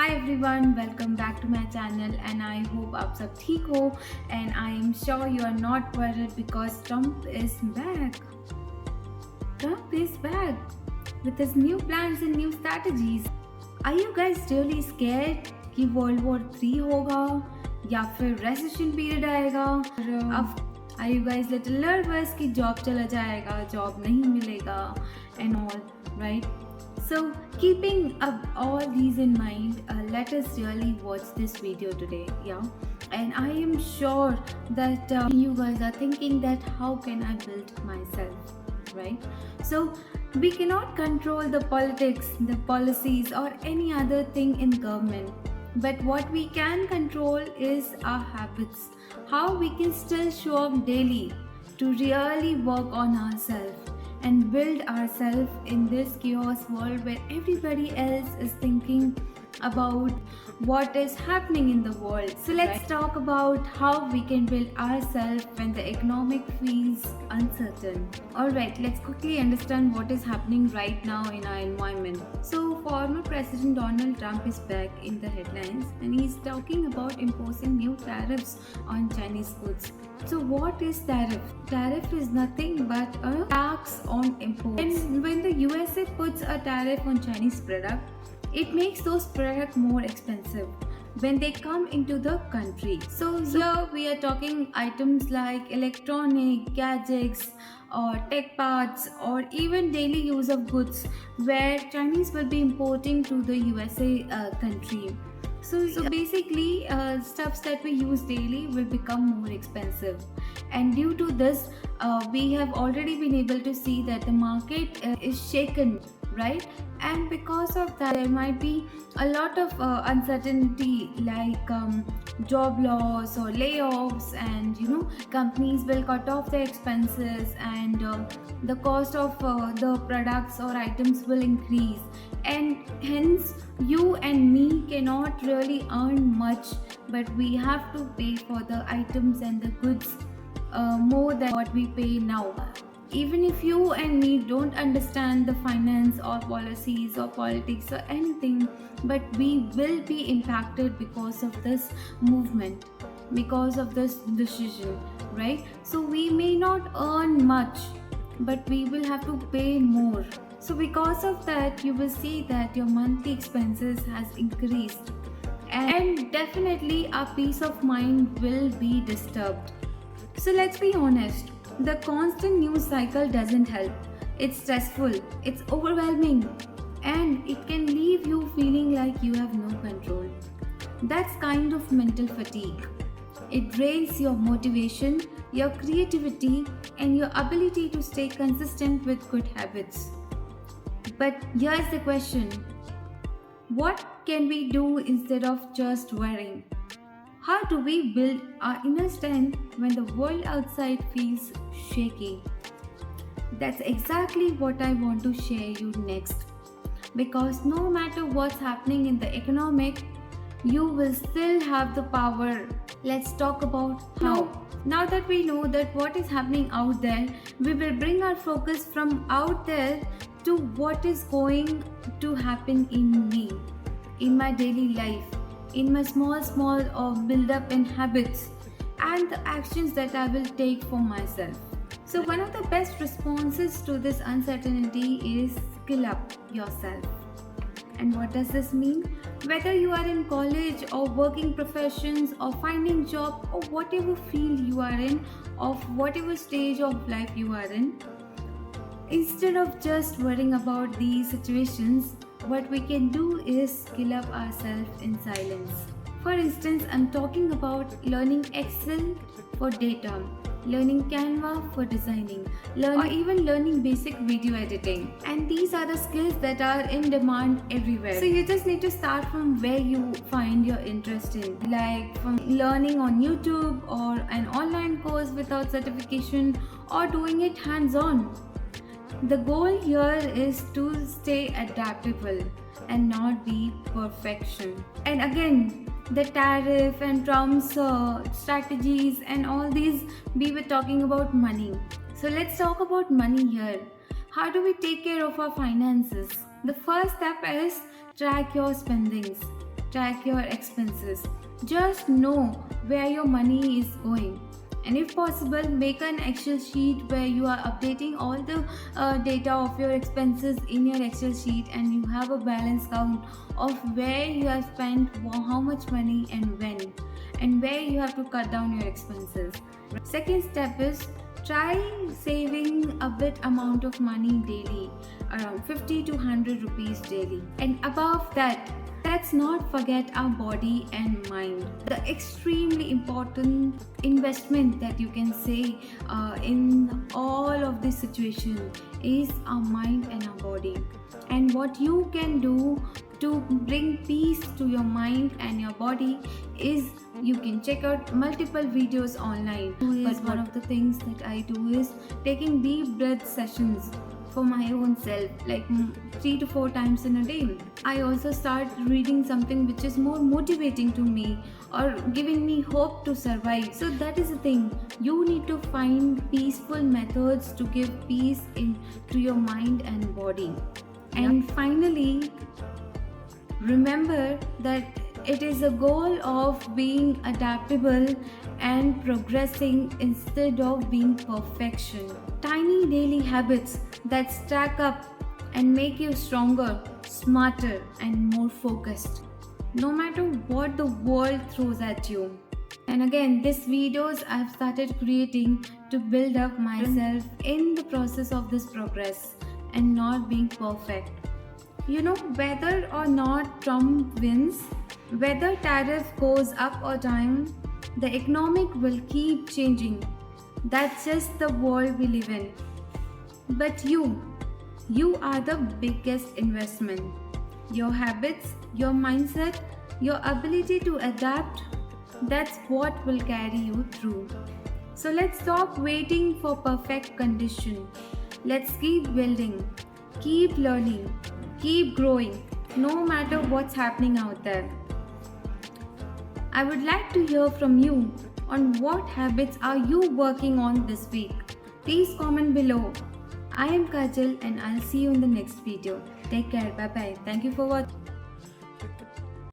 everyone, welcome back to my channel and I hope आप सब ठीक हो and I am sure you are not worried because Trump is back. Trump is back with his new plans and new strategies. Are you guys really scared कि World War 3 होगा या फिर recession period आएगा? अब are you guys little nervous कि job चला जाएगा, job नहीं मिलेगा and all, right? So, keeping up all these in mind, let us really watch this video today, yeah? And I am sure that you guys are thinking that how can I build myself, right? So, we cannot control the politics, the policies or any other thing in government. But what we can control is our habits, how we can still show up daily to really work on ourselves and build ourselves in this chaos world where everybody else is thinking about what is happening in the world. So let's talk about how we can build ourselves when the economic feels uncertain. Alright, let's quickly understand what is happening right now in our environment. So former President Donald Trump is back in the headlines and he's talking about imposing new tariffs on Chinese goods. So what is tariff? Tariff is nothing but a tax on imports. And when the USA puts a tariff on Chinese product, it makes those products more expensive when they come into the country. So here we are talking items like electronic, gadgets or tech parts or even daily use of goods where Chinese will be importing to the USA country. So basically, stuffs that we use daily will become more expensive, and due to this, we have already been able to see that the market is shaken, right? And because of that, there might be a lot of uncertainty, like job loss or layoffs, and companies will cut off their expenses, and the cost of the products or items will increase, and hence you and me cannot really earn much, but we have to pay for the items and the goods more than what we pay now. Even if you and me don't understand the finance or policies or politics or anything, but we will be impacted because of this movement, because of this decision, right? So we may not earn much, but we will have to pay more. So because of that, you will see that your monthly expenses has increased, and definitely our peace of mind will be disturbed. So let's be honest, the constant news cycle doesn't help. It's stressful, it's overwhelming, and it can leave you feeling like you have no control. That's kind of mental fatigue. It drains your motivation, your creativity, and your ability to stay consistent with good habits. But here's the question: what can we do instead of just worrying? How do we build our inner strength when the world outside feels shaky? That's exactly what I want to share you next. Because no matter what's happening in the economic, you will still have the power. Let's talk about how. Now that we know that what is happening out there, we will bring our focus from out there to what is going to happen in me, in my daily life, in my small build up in habits and the actions that I will take for myself. So one of the best responses to this uncertainty is skill up yourself. And what does this mean? Whether you are in college or working professions or finding job or whatever field you are in, of whatever stage of life you are in, instead of just worrying about these situations, what we can do is skill up ourselves in silence. For instance, I'm talking about learning Excel for data, learning Canva for designing, or even learning basic video editing. And these are the skills that are in demand everywhere. So you just need to start from where you find your interest in, like from learning on YouTube or an online course without certification, or doing it hands-on. The goal here is to stay adaptable and not be perfection. And again, the tariff and Trump's strategies and all these, we were talking about money. So let's talk about money here. How do we take care of our finances? The first step is track your spendings. track your expenses. Just know where your money is going. And if possible, make an Excel sheet where you are updating all the data of your expenses in your Excel sheet, and you have a balance count of where you have spent how much money and when, and where you have to cut down your expenses. Second step is try saving a bit amount of money daily, around 50 to 100 rupees daily. And above that, let's not forget our body and mind. The extremely important investment that you can say in all of this situation is our mind and our body. And what you can do to bring peace to your mind and your body is you can check out multiple videos online. But one of the things that I do is taking deep breath sessions for my own self, like 3 to 4 times in a day. I also start reading something which is more motivating to me or giving me hope to survive. So that is the thing. You need to find peaceful methods to give peace to your mind and body. And finally, remember that it is a goal of being adaptable and progressing instead of being perfection. Tiny daily habits that stack up and make you stronger, smarter, and more focused, no matter what the world throws at you. And again, these videos I've started creating to build up myself in the process of this progress and not being perfect. You know, whether or not Trump wins, whether tariff goes up or down, the economic will keep changing. That's just the world we live in. But you are the biggest investment. Your habits, your mindset, your ability to adapt, that's what will carry you through. So let's stop waiting for perfect condition. Let's keep building, keep learning, keep growing, no matter what's happening out there. I would like to hear from you on what habits are you working on this week. Please comment below. I am Kajal and I'll see you in the next video. Take care. Bye bye. Thank you for watching.